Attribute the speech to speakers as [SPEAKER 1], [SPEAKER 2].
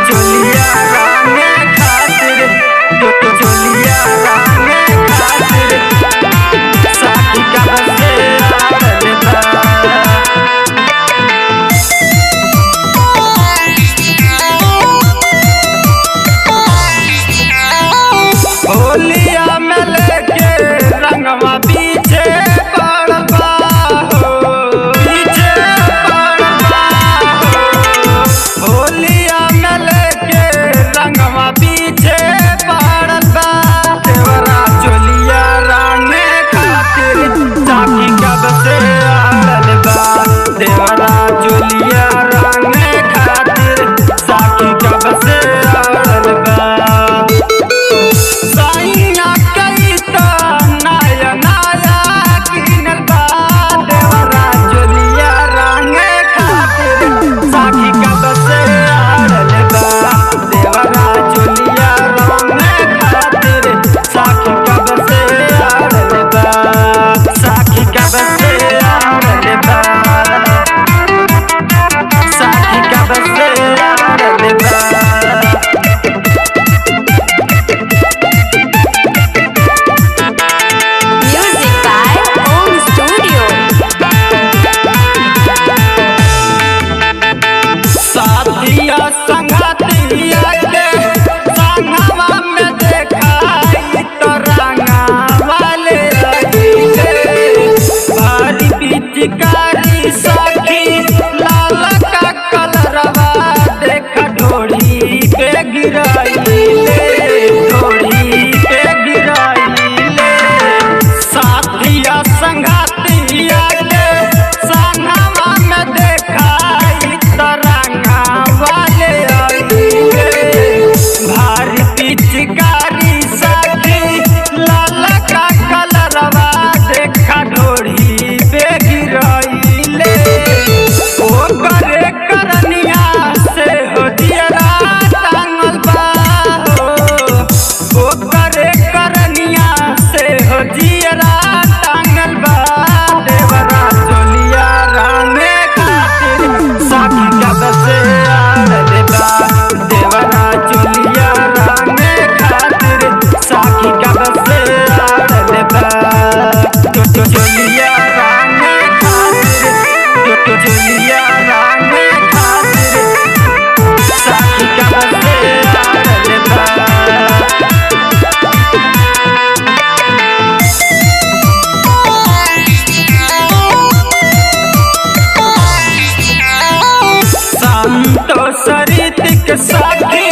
[SPEAKER 1] चोलिया रांगे खातिर चोलिया रांगे खातिर साथी कब से आड़ल बा। होलिया में लेके रंगवा पीछे पड़ल बा हो, पीछे पड़ल बा हो। होलिया में लेके रंगवा पीछे पड़ल बा। देवरा चोलिया रांगे खातिर साथी कब से आड़ल बा। देवरा चोलिया रांगे खातिर साथी कब से आड़ल बा। साइया कई तो नया नया किनल बा। देवरा चोलिया रांगे खातिर साथी कब से आड़ल बा। देवरा चोलिया रांगे खातिर साथी कब से आड़ल बा। साथी कब से आड़ल बा। साथी कब से आड़ल बा।
[SPEAKER 2] Music by Om Studio.
[SPEAKER 1] साथिया संगतिया के संगवा में देखाई तो रंगा वाले रहीले। भारी पिचकारी सखी लाल का कलरवा देख ढोड़ी पे गिराइले, ढोड़ी पे गिराइले। साथिया संगतिया के संगवा में देखाई तो रंगा वाले आइले। भारी पिचकारी सखी लाल का कलरवा देखा ढोड़ी पे गिराइले। ओ करे करनिया से हो दियरा टांगल बा हो, ओ करे करनिया से हो दियरा टांगल बा। देवरा चोलिया रांगे खातिर साथी कब से आड़ल बा। देवरा चोलिया रांगे खातिर साथी कब से आड़ल बा। चोलिया रांगे खातिर चोलिया रांगे खातिर साथी कब से आड़ल बा। संतोष ऋतिक साथी